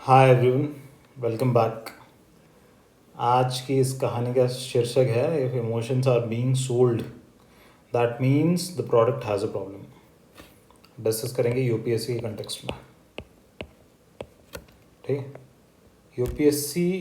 Hi everyone, welcome back. आज की इस कहानी का शीर्षक है if emotions are being sold that means the product has a problem. Discuss करेंगे यूपीएससी के कंटेक्स्ट में। ठीक है, यूपीएससी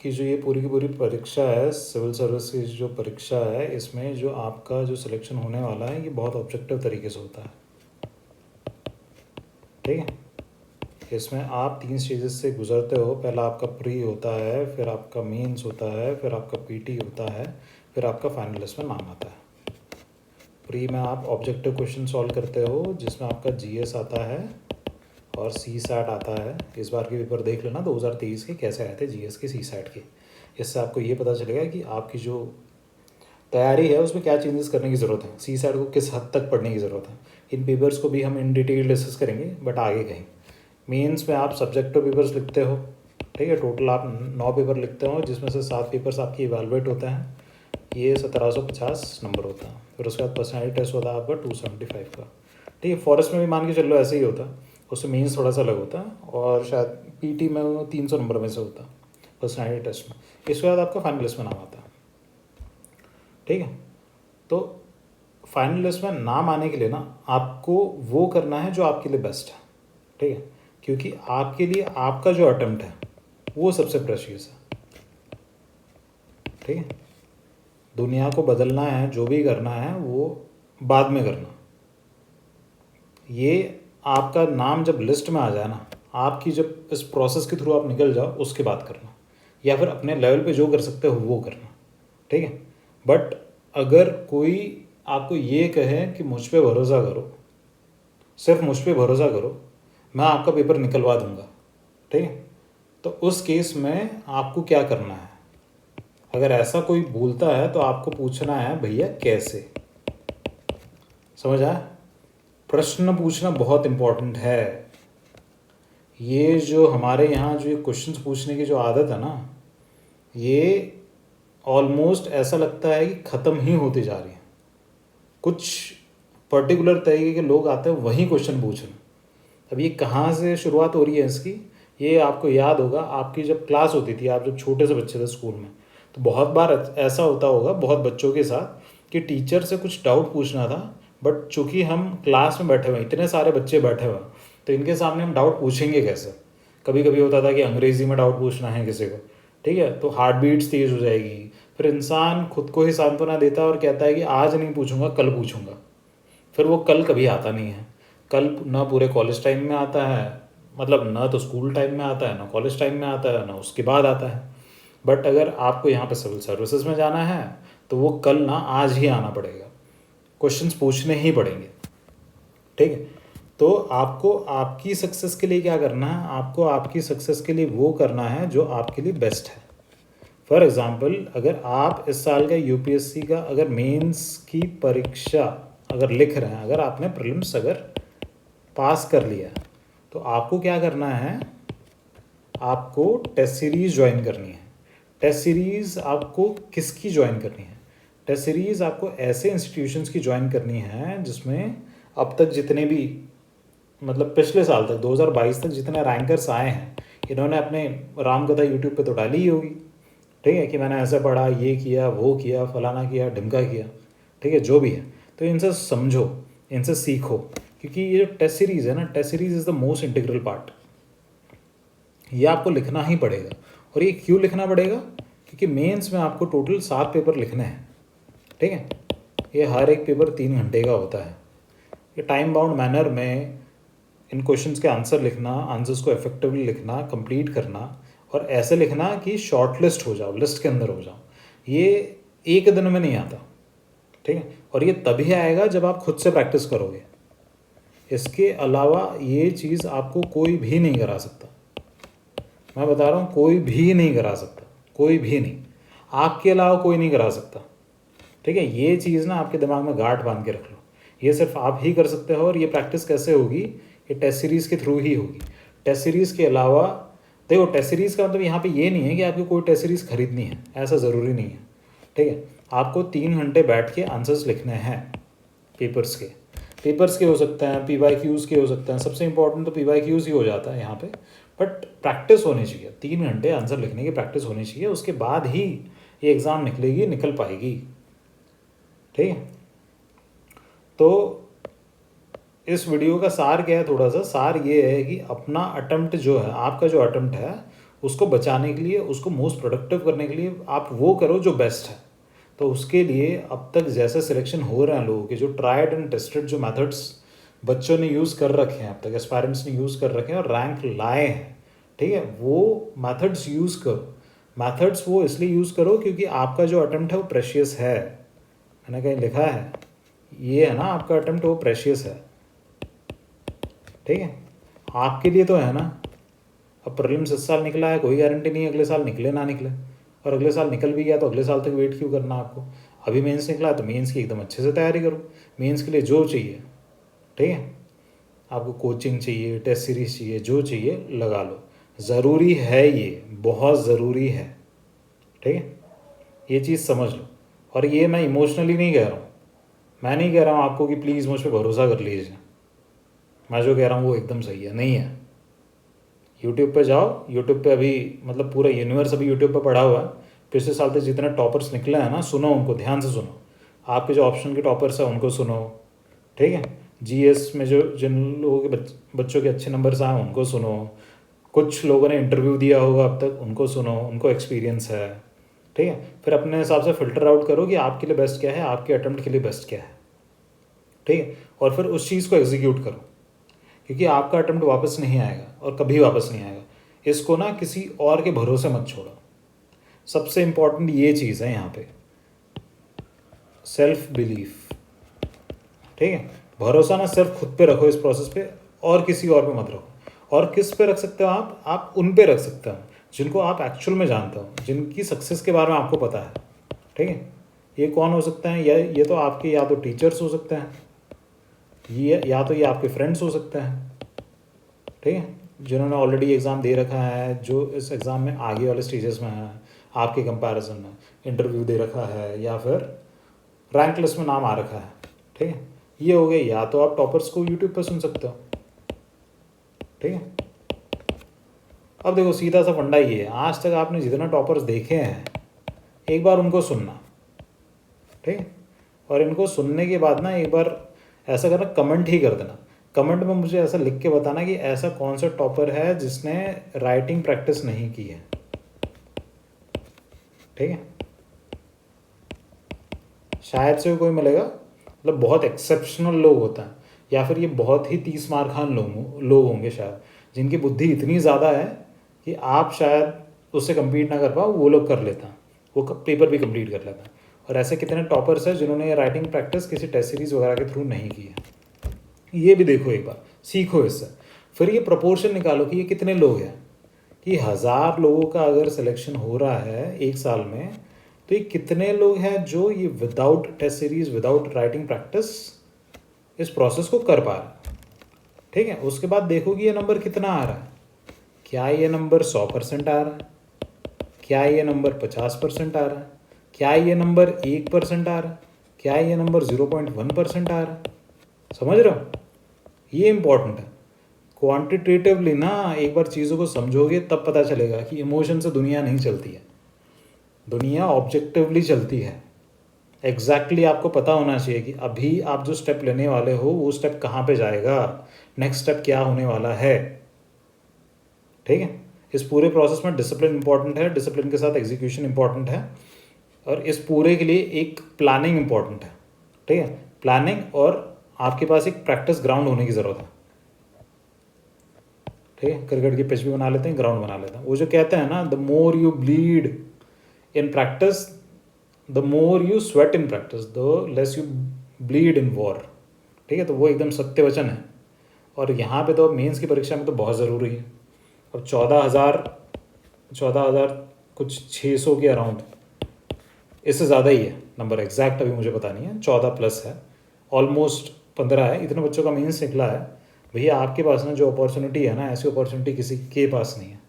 की जो ये पूरी की पूरी परीक्षा है, सिविल सर्विस की जो परीक्षा है, इसमें जो आपका जो सिलेक्शन होने वाला है ये बहुत ऑब्जेक्टिव तरीके से होता है। ठीक है, इसमें आप 3 स्टेजेस से गुजरते हो। पहला आपका प्री होता है, फिर आपका मेंस होता है, फिर आपका पीटी होता है, फिर आपका फाइनल लिस्ट में नाम आता है। प्री में आप ऑब्जेक्टिव क्वेश्चन सॉल्व करते हो जिसमें आपका जीएस आता है और सी सैट आता है। इस बार के पेपर देख लेना 2023 के कैसे आए थे जीएस के, सी सैट के। इससे आपको ये पता चलेगा कि आपकी जो तैयारी है उसमें क्या चेंजेस करने की ज़रूरत है, सी सैट को किस हद तक पढ़ने की ज़रूरत है। इन पेपर्स को भी हम इन डिटेल डिस्कस करेंगे बट आगे कहीं। मेंस में आप सब्जेक्टिव पेपर्स लिखते हो। ठीक है, टोटल आप 9 पेपर लिखते हो जिसमें से 7 पेपर्स आपकी इवेलुएट होते हैं। ये 1750 नंबर होता है। फिर उसके बाद पर्सनैलिटी टेस्ट होता है आपका 275 का। ठीक है, फॉरेस्ट में भी मान के चल लो ऐसे ही होता है, उससे मेंस थोड़ा सा अलग होता है और शायद पीटी में वो 300 नंबर में से होता है पर्सनैलिटी टेस्ट में। इसके बाद आपका फाइनल लिस्ट में नाम आता है। ठीक है, तो फाइनल लिस्ट में नाम आने के लिए ना आपको वो करना है जो आपके लिए बेस्ट है। ठीक है, क्योंकि आपके लिए आपका जो अटेम्प्ट है वो सबसे प्रेशियस है। ठीक है, दुनिया को बदलना है, जो भी करना है वो बाद में करना। ये आपका नाम जब लिस्ट में आ जाए ना, आपकी जब इस प्रोसेस के थ्रू आप निकल जाओ उसके बाद करना, या फिर अपने लेवल पे जो कर सकते हो वो करना। ठीक है, बट अगर कोई आपको ये कहे कि मुझ पे भरोसा करो, सिर्फ मुझ पे भरोसा करो, मैं आपका पेपर निकलवा दूंगा, ठीक है, तो उस केस में आपको क्या करना है? अगर ऐसा कोई बोलता है तो आपको पूछना है भैया कैसे। समझ आया? प्रश्न पूछना बहुत इम्पोर्टेंट है। ये जो हमारे यहाँ जो ये क्वेश्चंस पूछने की जो आदत है ना, ये ऑलमोस्ट ऐसा लगता है कि ख़त्म ही होती जा रही है। कुछ पर्टिकुलर तरीके के लोग आते हैं वही क्वेश्चन पूछ रहे हैं। अब ये कहाँ से शुरुआत हो रही है इसकी? ये आपको याद होगा, आपकी जब क्लास होती थी, आप जब छोटे से बच्चे थे स्कूल में, तो बहुत बार ऐसा होता होगा बहुत बच्चों के साथ कि टीचर से कुछ डाउट पूछना था, बट चूंकि हम क्लास में बैठे हुए हैं, इतने सारे बच्चे बैठे हुए हैं, तो इनके सामने हम डाउट पूछेंगे कैसे? कभी कभी होता था कि अंग्रेज़ी में डाउट पूछना है किसी को, ठीक है, तो हार्ट बीट्स तेज़ हो जाएगी। फिर इंसान खुद को ही सांत्वना देता है और कहता है कि आज नहीं पूछूंगा, कल पूछूंगा। फिर वो कल कभी आता नहीं है। कल ना पूरे कॉलेज टाइम में आता है, मतलब ना तो स्कूल टाइम में आता है, ना कॉलेज टाइम में आता है, ना उसके बाद आता है। बट अगर आपको यहाँ पे सिविल सर्विसेज में जाना है तो वो कल ना आज ही आना पड़ेगा, क्वेश्चंस पूछने ही पड़ेंगे। ठीक है, तो आपको आपकी सक्सेस के लिए क्या करना है? आपको आपकी सक्सेस के लिए वो करना है जो आपके लिए बेस्ट है। फॉर एग्ज़ाम्पल, अगर आप इस साल का यूपीएससी का अगर मेंस की परीक्षा अगर लिख रहे हैं, अगर आपने प्रीलिम्स अगर पास कर लिया है, तो आपको क्या करना है? आपको टेस्ट सीरीज़ ज्वाइन करनी है। टेस्ट सीरीज़ आपको किसकी ज्वाइन करनी है? टेस्ट सीरीज़ आपको ऐसे इंस्टीट्यूशंस की ज्वाइन करनी है जिसमें अब तक जितने भी, मतलब पिछले साल तक 2022 तक जितने रैंकर्स आए हैं, इन्होंने अपने रामकथा यूट्यूब पे तो डाली ही होगी। ठीक है, कि मैंने ऐसे पढ़ा, ये किया, वो किया, फलाना किया, ढिमका किया। ठीक है, जो भी है, तो इनसे समझो, इनसे सीखो, क्योंकि ये जो टेस्ट सीरीज़ है ना, test series is the most integral part. ये आपको लिखना ही पड़ेगा। और ये क्यों लिखना पड़ेगा? क्योंकि मेंस में आपको टोटल 7 पेपर लिखने हैं। ठीक है, ये हर एक पेपर 3 घंटे का होता है। ये टाइम बाउंड मैनर में इन क्वेश्चंस के आंसर लिखना, आंसर्स को इफेक्टिवली लिखना, कंप्लीट करना, और ऐसे लिखना कि शॉर्ट लिस्ट हो जाओ, लिस्ट के अंदर हो जाओ, ये एक दिन में नहीं आता। ठीक है, और ये तभी आएगा जब आप खुद से प्रैक्टिस करोगे। इसके अलावा ये चीज़ आपको कोई भी नहीं करा सकता। मैं बता रहा हूँ, कोई भी नहीं करा सकता, कोई भी नहीं, आपके अलावा कोई नहीं करा सकता। ठीक है, ये चीज़ ना आपके दिमाग में गांठ बांध के रख लो, ये सिर्फ आप ही कर सकते हो। और ये प्रैक्टिस कैसे होगी? ये टेस्ट सीरीज़ के थ्रू ही होगी। टेस्ट सीरीज़ के अलावा देखो, टेस्ट सीरीज़ का मतलब यहाँ पे ये नहीं है कि आपको कोई टेस्ट सीरीज़ खरीदनी है, ऐसा ज़रूरी नहीं है। ठीक है, आपको 3 घंटे बैठ के आंसर्स लिखने हैं पेपर्स के। पेपर्स के हो सकते हैं, PYQs के हो सकते हैं, सबसे इंपॉर्टेंट तो PYQs ही हो जाता है यहाँ पे। बट प्रैक्टिस होनी चाहिए, 3 घंटे आंसर लिखने की प्रैक्टिस होनी चाहिए, उसके बाद ही ये एग्ज़ाम निकल पाएगी। ठीक है, तो इस वीडियो का सार क्या है, थोड़ा सा सार ये है कि अपना अटेम्प्ट जो है, आपका जो अटेम्प्ट है उसको बचाने के लिए, उसको मोस्ट प्रोडक्टिव करने के लिए आप वो करो जो बेस्ट है। तो उसके लिए अब तक जैसे सिलेक्शन हो रहे हैं लोगों के, जो ट्राइड एंड टेस्टेड जो मेथड्स बच्चों ने यूज़ कर रखे हैं, अब तक एस्पायरेंट्स ने यूज़ कर रखे हैं और रैंक लाए हैं, ठीक है, वो मेथड्स यूज़ करो। मेथड्स वो इसलिए यूज़ करो क्योंकि आपका जो अटेम्प्ट है वो प्रेशियस है। मैंने कहीं लिखा है ये है ना, आपका अटेम्प्ट वो प्रेशियस है। ठीक है, आपके लिए तो है ना। अब प्रीलिम्स इस साल निकला है, कोई गारंटी नहीं अगले साल निकले ना निकले, और अगले साल निकल भी गया तो अगले साल तक वेट क्यों करना आपको। अभी मेंस निकला है तो मेंस की एकदम अच्छे से तैयारी करो। मेंस के लिए जो चाहिए, ठीक है, आपको कोचिंग चाहिए, टेस्ट सीरीज चाहिए, जो चाहिए लगा लो। ज़रूरी है, ये बहुत ज़रूरी है। ठीक है, ये चीज़ समझ लो। और ये मैं इमोशनली नहीं कह रहा हूँ, मैं नहीं कह रहा हूँ आपको कि प्लीज़ मुझ पर भरोसा कर लीजिए, मैं जो कह रहा हूँ वो एकदम सही है, नहीं है। यूट्यूब पे जाओ, यूट्यूब पे अभी मतलब पूरा यूनिवर्स अभी यूट्यूब पे पड़ा हुआ है। पिछले साल तक जितने टॉपर्स निकले हैं ना, सुनो उनको, ध्यान से सुनो। आपके जो ऑप्शन के टॉपर्स हैं उनको सुनो, ठीक है। GS में जो जिन लोगों के बच्चों के अच्छे नंबर्स आए उनको सुनो। कुछ लोगों ने इंटरव्यू दिया होगा अब तक, उनको सुनो, उनको एक्सपीरियंस है, ठीक है। फिर अपने हिसाब से फ़िल्टर आउट करो कि आपके लिए बेस्ट क्या है, आपके अटेम्प्ट के लिए बेस्ट क्या है, ठीक है। और फिर उस चीज़ को एग्जीक्यूट करो, क्योंकि आपका अटेम्प्ट वापस नहीं आएगा और कभी वापस नहीं आएगा। इसको ना किसी और के भरोसे मत छोड़ो। सबसे इम्पॉर्टेंट ये चीज़ है यहाँ पे, सेल्फ बिलीफ, ठीक है। भरोसा ना सिर्फ खुद पे रखो इस प्रोसेस पे, और किसी और पे मत रखो। और किस पे रख सकते हो आप उन पे रख सकते हो जिनको आप एक्चुअल में जानते हो, जिनकी सक्सेस के बारे में आपको पता है, ठीक है। ये कौन हो सकते हैं? ये तो आपके या तो टीचर्स हो सकते हैं, ये या तो ये आपके फ्रेंड्स हो सकते हैं, ठीक है, जिन्होंने ऑलरेडी एग्ज़ाम दे रखा है, जो इस एग्ज़ाम में आगे वाले स्टेजेस में है आपके कंपैरिजन में, इंटरव्यू दे रखा है या फिर रैंक लिस्ट में नाम आ रखा है, ठीक है। ये हो गए, या तो आप टॉपर्स को यूट्यूब पर सुन सकते हो, ठीक है। अब देखो सीधा सा फंडा ये है, आज तक आपने जितना टॉपर्स देखे हैं एक बार उनको सुनना, ठीक है। और इनको सुनने के बाद ना एक बार ऐसा करना, कमेंट ही कर देना। कमेंट में मुझे ऐसा लिख के बताना कि ऐसा कौन सा टॉपर है जिसने राइटिंग प्रैक्टिस नहीं की है, ठीक है। शायद से कोई मिलेगा, मतलब बहुत एक्सेप्शनल लोग होता है, या फिर ये बहुत ही 30 मार खान लोग होंगे शायद, जिनकी बुद्धि इतनी ज़्यादा है कि आप शायद उससे कम्पीट ना कर पाओ, वो लोग कर लेता हैं, वो पेपर भी कंप्लीट कर लेता है। और ऐसे कितने टॉपर्स हैं जिन्होंने ये राइटिंग प्रैक्टिस किसी टेस्ट सीरीज़ वगैरह के थ्रू नहीं की है। ये भी देखो एक बार, सीखो इससे। फिर ये प्रपोर्शन निकालो कि ये कितने लोग हैं, कि 1000 लोगों का अगर सिलेक्शन हो रहा है एक साल में, तो ये कितने लोग हैं जो ये without test series, without writing practice इस प्रोसेस को कर पा रहे हैं, ठीक है। उसके बाद देखो कि ये नंबर कितना आ रहा है। क्या ये नंबर 100% आ रहा है? क्या ये नंबर 50% आ रहा है? क्या ये नंबर 1% आ रहा है? क्या ये नंबर 0.1% आ रहा है? समझ रहे हो, ये इंपॉर्टेंट है। क्वांटिटेटिवली ना एक बार चीज़ों को समझोगे तब पता चलेगा कि इमोशन से दुनिया नहीं चलती है, दुनिया ऑब्जेक्टिवली चलती है। एग्जैक्टली आपको पता होना चाहिए कि अभी आप जो स्टेप लेने वाले हो वो स्टेप कहाँ पे जाएगा, नेक्स्ट स्टेप क्या होने वाला है, ठीक है। इस पूरे प्रोसेस में डिसिप्लिन इंपॉर्टेंट है, डिसिप्लिन के साथ एग्जीक्यूशन इंपॉर्टेंट है, और इस पूरे के लिए एक प्लानिंग इंपॉर्टेंट है, ठीक है। प्लानिंग और आपके पास एक प्रैक्टिस ग्राउंड होने की ज़रूरत है, ठीक है। क्रिकेट की पिच भी बना लेते हैं, ग्राउंड बना लेते हैं। वो जो कहते हैं ना, the more you bleed in practice, the more you sweat in practice, the less you bleed in war, ठीक है। तो वो एकदम सत्य वचन है। और यहाँ पे तो मेंस की परीक्षा में तो बहुत ज़रूरी है। अब 14,000 कुछ 600 के अराउंड, इससे ज़्यादा ही है नंबर, एग्जैक्ट अभी मुझे पता नहीं है, 14+ है, ऑलमोस्ट 15 है। इतने बच्चों का मेंस निकला है भैया। आपके पास ना जो अपॉर्चुनिटी है ना, ऐसी अपॉर्चुनिटी किसी के पास नहीं है,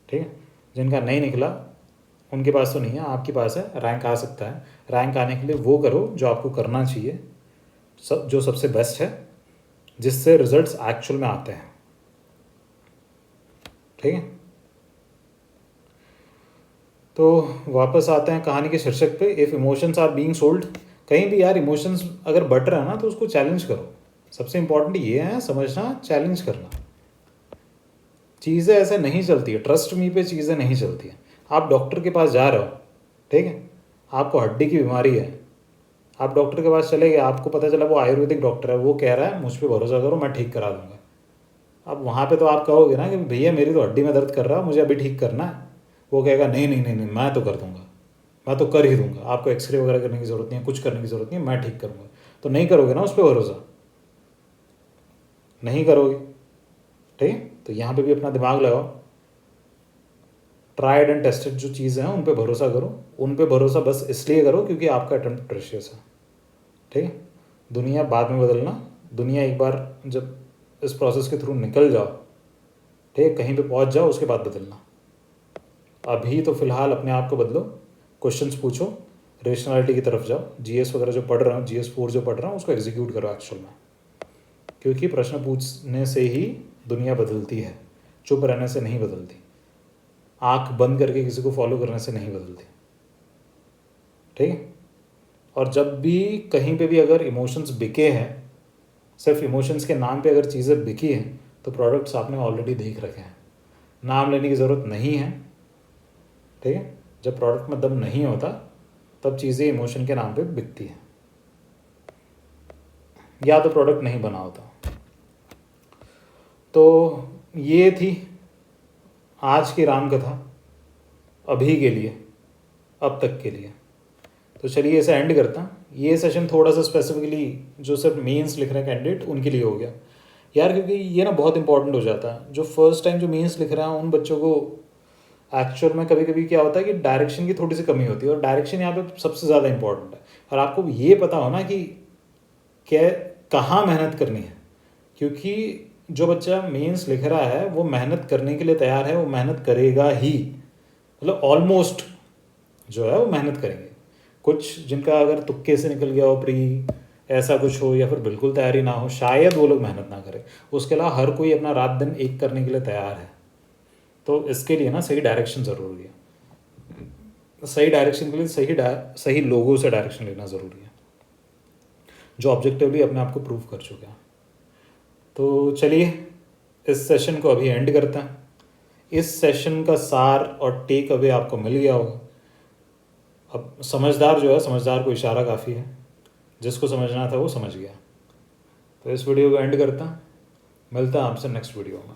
ठीक है। जिनका नहीं निकला उनके पास तो नहीं है, आपके पास है। रैंक आ सकता है, रैंक आने के लिए वो करो जो आपको करना चाहिए, जो सबसे बेस्ट है, जिससे रिजल्ट्स एक्चुअल में आते हैं। ठीक है, तो वापस आते हैं कहानी के शीर्षक पे, if emotions are being sold. कहीं भी यार इमोशंस अगर बढ़ रहा है ना तो उसको चैलेंज करो। सबसे इंपॉर्टेंट ये है समझना, चैलेंज करना। चीज़ें ऐसे नहीं चलती है, ट्रस्ट मी पे चीज़ें नहीं चलती है। आप डॉक्टर के पास जा रहे हो, ठीक है, आपको हड्डी की बीमारी है, आप डॉक्टर के पास चले गए, आपको पता चला वो आयुर्वेदिक डॉक्टर है, वो कह रहा है मुझ पर भरोसा करो मैं ठीक करा दूंगा। अब वहाँ पे तो आप कहोगे ना कि भैया मेरी तो हड्डी में दर्द कर रहा है, मुझे अभी ठीक करना है। वो कहेगा नहीं नहीं नहीं नहीं, मैं तो कर दूंगा, मैं तो कर ही दूंगा, आपको एक्सरे वगैरह करने की ज़रूरत नहीं है, कुछ करने की ज़रूरत नहीं है, मैं ठीक करूँगा। तो नहीं करोगे ना उस पर भरोसा, नहीं करोगे। ठीक है, तो यहाँ पे भी अपना दिमाग लगाओ। ट्राइड एंड टेस्टेड जो चीज़ें हैं उन पे भरोसा करो, उन पे भरोसा बस इसलिए करो क्योंकि आपका अटेम्प्ट प्रेशियस है। ठीक है, दुनिया बाद में बदलना, दुनिया एक बार जब इस प्रोसेस के थ्रू निकल जाओ, ठीक है, कहीं पे पहुंच जाओ, उसके बाद बदलना। अभी तो फिलहाल अपने आप को बदलो, क्वेश्चंस पूछो, रेशनैलिटी की तरफ जाओ, जीएस वगैरह जो पढ़ रहा हूँ, GS4 जो पढ़ रहा हूँ उसको एग्जीक्यूट करो एक्चुअल में, क्योंकि प्रश्न पूछने से ही दुनिया बदलती है, चुप रहने से नहीं बदलती, आंख बंद करके किसी को फॉलो करने से नहीं बदलती। ठीक है, और जब भी कहीं पे भी अगर इमोशंस बिके हैं, सिर्फ इमोशंस के नाम पे अगर चीज़ें बिकी हैं, तो प्रोडक्ट्स आपने ऑलरेडी देख रखे हैं, नाम लेने की ज़रूरत नहीं है। ठीक है, जब प्रोडक्ट में दम नहीं होता तब चीज़ें इमोशन के नाम पे बिकती हैं, या तो प्रोडक्ट नहीं बना होता। तो ये थी आज की राम कथा, अभी के लिए, अब तक के लिए। तो चलिए इसे एंड करता हूँ। ये सेशन थोड़ा सा स्पेसिफिकली जो सिर्फ मेंस लिख रहे हैं कैंडिडेट उनके लिए हो गया यार, क्योंकि ये ना बहुत इंपॉर्टेंट हो जाता है। जो फर्स्ट टाइम जो मेंस लिख रहे हैं उन बच्चों को एक्चुअल में कभी कभी क्या होता है कि डायरेक्शन की थोड़ी सी कमी होती है, और डायरेक्शन यहाँ पे सबसे ज़्यादा इंपॉर्टेंट है। और आपको ये पता हो ना कि क्या कहाँ मेहनत करनी है, क्योंकि जो बच्चा मेंस लिख रहा है वो मेहनत करने के लिए तैयार है, वो मेहनत करेगा ही, मतलब ऑलमोस्ट जो है वो मेहनत करेंगे। कुछ जिनका अगर तुक्के से निकल गया हो प्री, ऐसा कुछ हो, या फिर बिल्कुल तैयारी ना हो, शायद वो लोग मेहनत ना करें। उसके अलावा हर कोई अपना रात दिन एक करने के लिए तैयार है। तो इसके लिए ना सही डायरेक्शन ज़रूरी है। सही डायरेक्शन के लिए सही लोगों से डायरेक्शन लेना ज़रूरी है, जो ऑब्जेक्टिवली अपने आप को प्रूव कर चुके हैं। तो चलिए इस सेशन को अभी एंड करते हैं। इस सेशन का सार और टेक अवे आपको मिल गया होगा। अब समझदार जो है, समझदार को इशारा काफ़ी है, जिसको समझना था वो समझ गया। तो इस वीडियो को एंड करता, मिलता है आपसे नेक्स्ट वीडियो में।